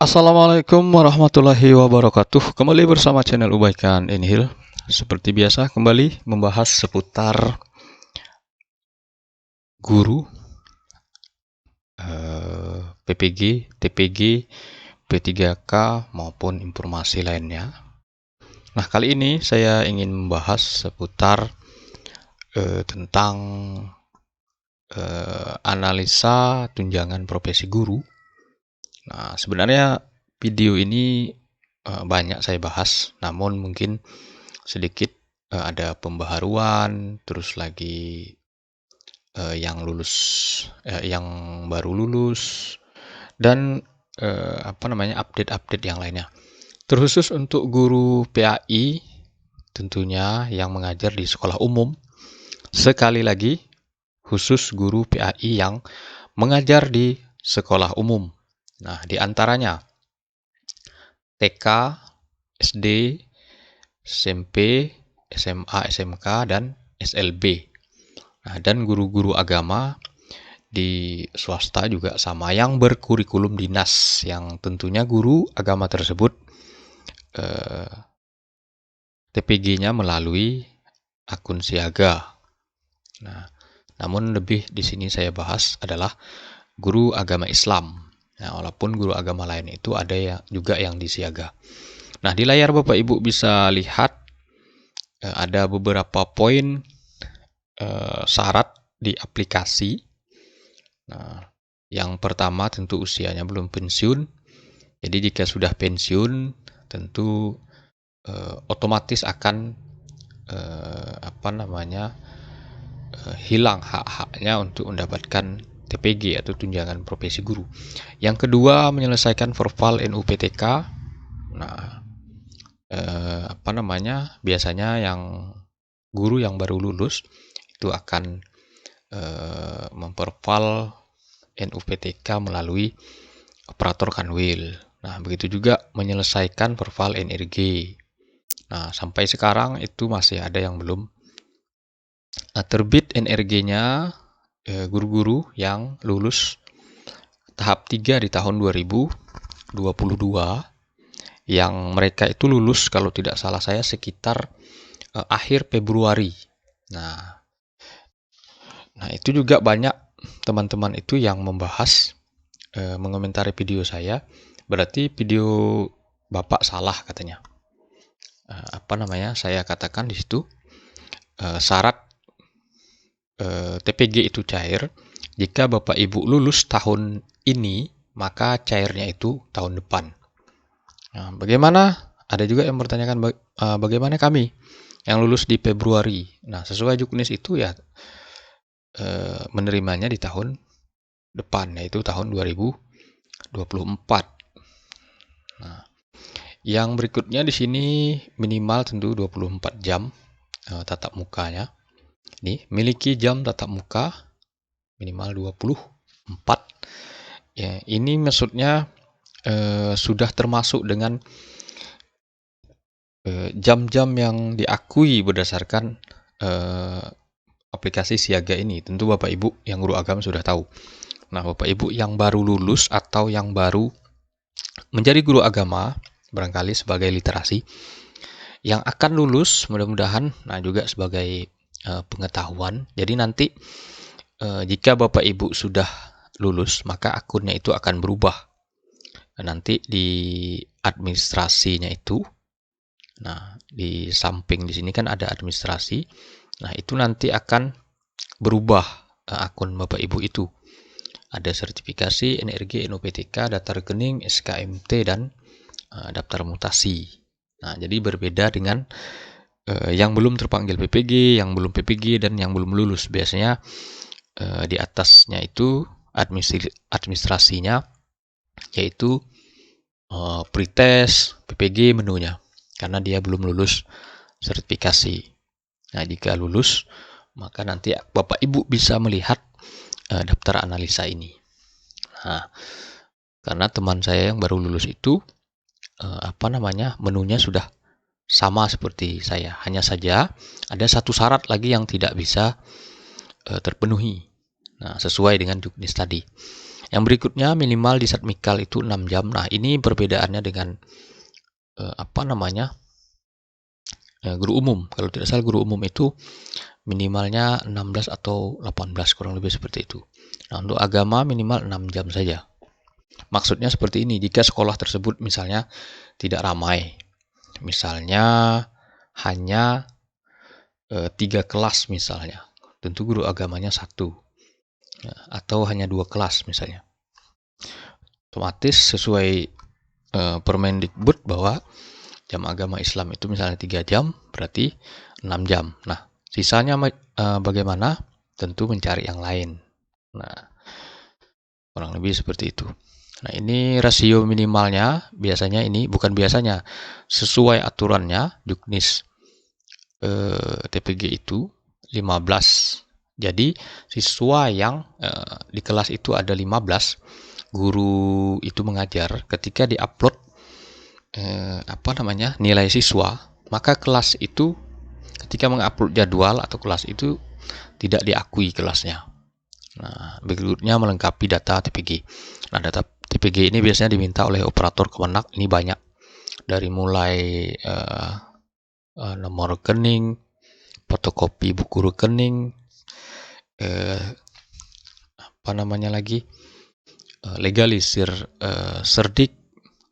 Assalamualaikum warahmatullahi wabarakatuh. Kembali bersama channel Ubaikan Inhil. Seperti biasa kembali membahas seputar guru, PPG, TPG, P3K maupun informasi lainnya. Nah, kali ini saya ingin membahas seputar tentang analisa tunjangan profesi guru. Nah, sebenarnya video ini banyak saya bahas, namun mungkin sedikit ada pembaharuan, terus lagi yang baru lulus, dan update-update yang lainnya. Terkhusus untuk guru PAI, tentunya yang mengajar di sekolah umum. Sekali lagi, khusus guru PAI yang mengajar di sekolah umum. Nah, di antaranya TK, SD, SMP, SMA, SMK, dan SLB. Nah, dan guru-guru agama di swasta juga sama, yang berkurikulum dinas, yang tentunya guru agama tersebut TPG-nya melalui akun siaga. Nah, namun lebih di sini saya bahas adalah guru agama Islam. Nah, walaupun guru agama lain itu ada juga yang disiaga. Nah, di layar Bapak Ibu bisa lihat ada beberapa poin syarat di aplikasi. Nah, yang pertama tentu usianya belum pensiun. Jadi jika sudah pensiun, tentu otomatis akan hilang hak-haknya untuk mendapatkan TPG atau tunjangan profesi guru. Yang kedua, menyelesaikan verval NUPTK. Nah, biasanya yang guru yang baru lulus itu akan memperval NUPTK melalui operator kanwil. Nah, begitu juga menyelesaikan verval NRG. Nah, sampai sekarang itu masih ada yang belum terbit NRG-nya guru-guru yang lulus tahap 3 di tahun 2022, yang mereka itu lulus kalau tidak salah saya sekitar akhir Februari. Nah, itu juga banyak teman-teman itu yang membahas, mengomentari video saya, berarti video Bapak salah katanya. Saya katakan di situ syarat TPG itu cair jika Bapak Ibu lulus tahun ini, maka cairnya itu tahun depan. Nah, bagaimana? Ada juga yang bertanyakan bagaimana kami yang lulus di Februari. Nah, sesuai juknis itu ya menerimanya di tahun depan, yaitu tahun 2024. Nah, yang berikutnya di sini minimal tentu 24 jam tatap mukanya. Ini miliki jam tatap muka minimal 24. Ya, ini maksudnya sudah termasuk dengan jam-jam yang diakui berdasarkan aplikasi siaga ini. Tentu Bapak Ibu yang guru agama sudah tahu. Nah, Bapak Ibu yang baru lulus atau yang baru menjadi guru agama, barangkali sebagai literasi, yang akan lulus mudah-mudahan, nah juga sebagai pengetahuan. Jadi nanti jika Bapak Ibu sudah lulus, maka akunnya itu akan berubah. Nanti di administrasinya itu, nah di samping di sini kan ada administrasi. Nah, itu nanti akan berubah akun Bapak Ibu itu. Ada sertifikasi, NRG, NUPTK, data rekening, SKMT, dan daftar mutasi. Nah, jadi berbeda dengan yang belum terpanggil PPG, yang belum PPG, dan yang belum lulus. Biasanya di atasnya itu administrasinya, yaitu pretest, PPG menunya, karena dia belum lulus sertifikasi. Nah, jika lulus, maka nanti Bapak Ibu bisa melihat daftar analisa ini. Nah, karena teman saya yang baru lulus itu menunya sudah sama seperti saya, hanya saja ada satu syarat lagi yang tidak bisa terpenuhi. Nah, sesuai dengan juknis tadi, Yang berikutnya minimal di Satmikal itu 6 jam. Nah, ini perbedaannya dengan guru umum. Kalau tidak salah guru umum itu minimalnya 16 atau 18, kurang lebih seperti itu. Nah, untuk agama minimal 6 jam saja. Maksudnya seperti ini, jika sekolah tersebut misalnya tidak ramai, misalnya hanya 3 kelas misalnya, tentu guru agamanya 1, atau hanya 2 kelas misalnya. Otomatis sesuai Permendikbud bahwa jam agama Islam itu misalnya 3 jam, berarti 6 jam. Nah, sisanya bagaimana? Tentu mencari yang lain. Nah, kurang lebih seperti itu. Nah, ini rasio minimalnya, biasanya ini, bukan biasanya, sesuai aturannya, Juknis TPG itu 15. Jadi, siswa yang di kelas itu ada 15, guru itu mengajar, ketika diupload nilai siswa, maka kelas itu ketika mengupload jadwal atau kelas itu tidak diakui kelasnya. Nah, berikutnya melengkapi data TPG. Nah, data TPG ini biasanya diminta oleh operator Kemenak. Ini banyak, dari mulai nomor rekening, fotokopi buku rekening, legalisir serdik,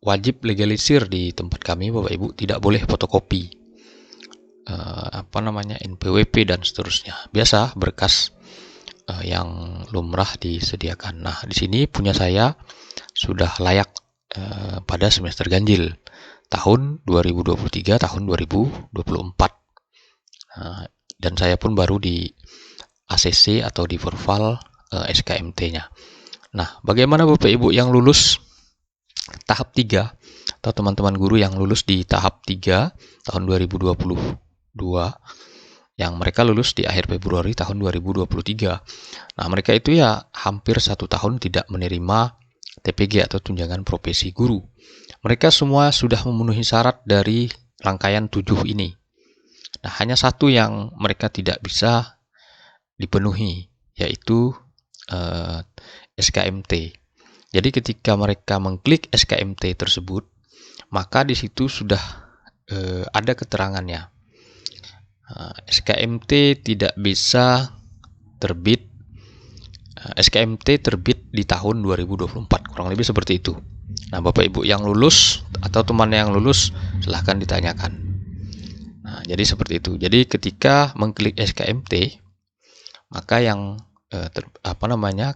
wajib legalisir di tempat kami, Bapak Ibu, tidak boleh fotokopi NPWP dan seterusnya. Biasa berkas yang lumrah disediakan. Nah, di sini punya saya sudah layak pada semester ganjil tahun 2023 tahun 2024. Dan saya pun baru di ACC atau di Verval SKMT-nya. Nah, bagaimana Bapak Ibu yang lulus tahap 3 atau teman-teman guru yang lulus di tahap 3 tahun 2022, yang mereka lulus di akhir Februari tahun 2023. Nah, mereka itu ya hampir 1 tahun tidak menerima TPG atau tunjangan profesi guru. Mereka semua sudah memenuhi syarat dari rangkaian 7 ini. Nah, hanya satu yang mereka tidak bisa dipenuhi, yaitu SKMT. Jadi ketika mereka mengklik SKMT tersebut, maka di situ sudah ada keterangannya. SKMT tidak bisa terbit. SKMT terbit di tahun 2024, kurang lebih seperti itu. Nah, Bapak Ibu yang lulus atau teman yang lulus, silahkan ditanyakan. Nah, jadi seperti itu. Jadi ketika mengklik SKMT, maka yang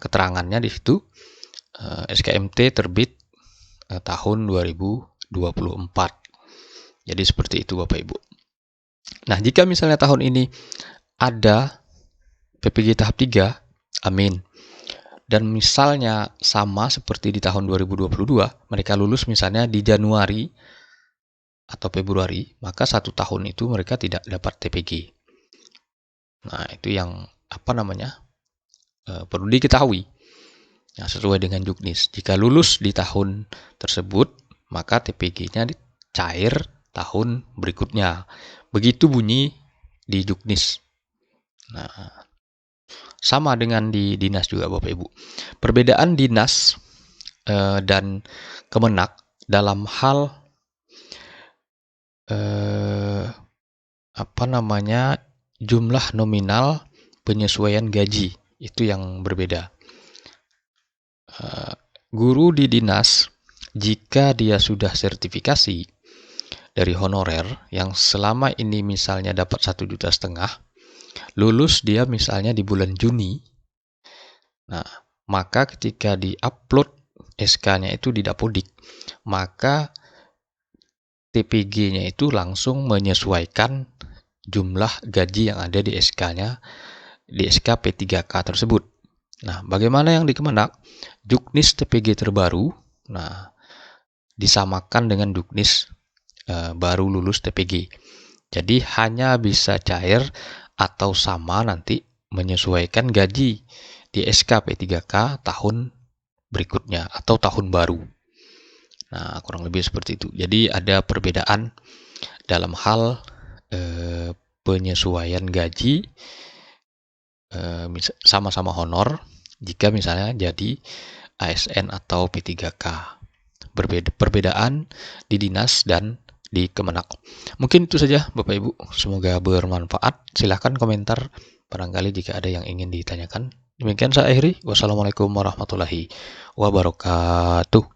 keterangannya di situ SKMT terbit tahun 2024. Jadi seperti itu Bapak Ibu. Nah, jika misalnya tahun ini ada PPG tahap 3, amin. Dan misalnya sama seperti di tahun 2022, mereka lulus misalnya di Januari atau Februari, maka 1 tahun itu mereka tidak dapat TPG. Nah, itu yang perlu diketahui. Nah, sesuai dengan Juknis, jika lulus di tahun tersebut, maka TPG-nya cair tahun berikutnya. Begitu bunyi di Juknis. Nah, sama dengan di dinas juga Bapak Ibu. Perbedaan dinas dan Kemenak dalam hal jumlah nominal penyesuaian gaji, itu yang berbeda. Guru di dinas, jika dia sudah sertifikasi dari honorer yang selama ini misalnya dapat 1,5 juta, lulus dia misalnya di bulan Juni, nah, maka ketika di-upload SK-nya itu di Dapodik, maka TPG-nya itu langsung menyesuaikan jumlah gaji yang ada di SK-nya, di SK P3K tersebut. Nah, bagaimana yang di Kemenak? Juknis TPG terbaru, nah, disamakan dengan Juknis baru lulus TPG. Jadi hanya bisa cair atau sama nanti menyesuaikan gaji di SK P3K tahun berikutnya atau tahun baru. Nah, kurang lebih seperti itu. Jadi ada perbedaan dalam hal penyesuaian gaji sama-sama honor. Jika misalnya jadi ASN atau P3K. Perbedaan di dinas dan di Kemenak. Mungkin itu saja Bapak Ibu, semoga bermanfaat. Silahkan komentar barangkali jika ada yang ingin ditanyakan. Demikian saya akhiri. Wassalamualaikum warahmatullahi wabarakatuh.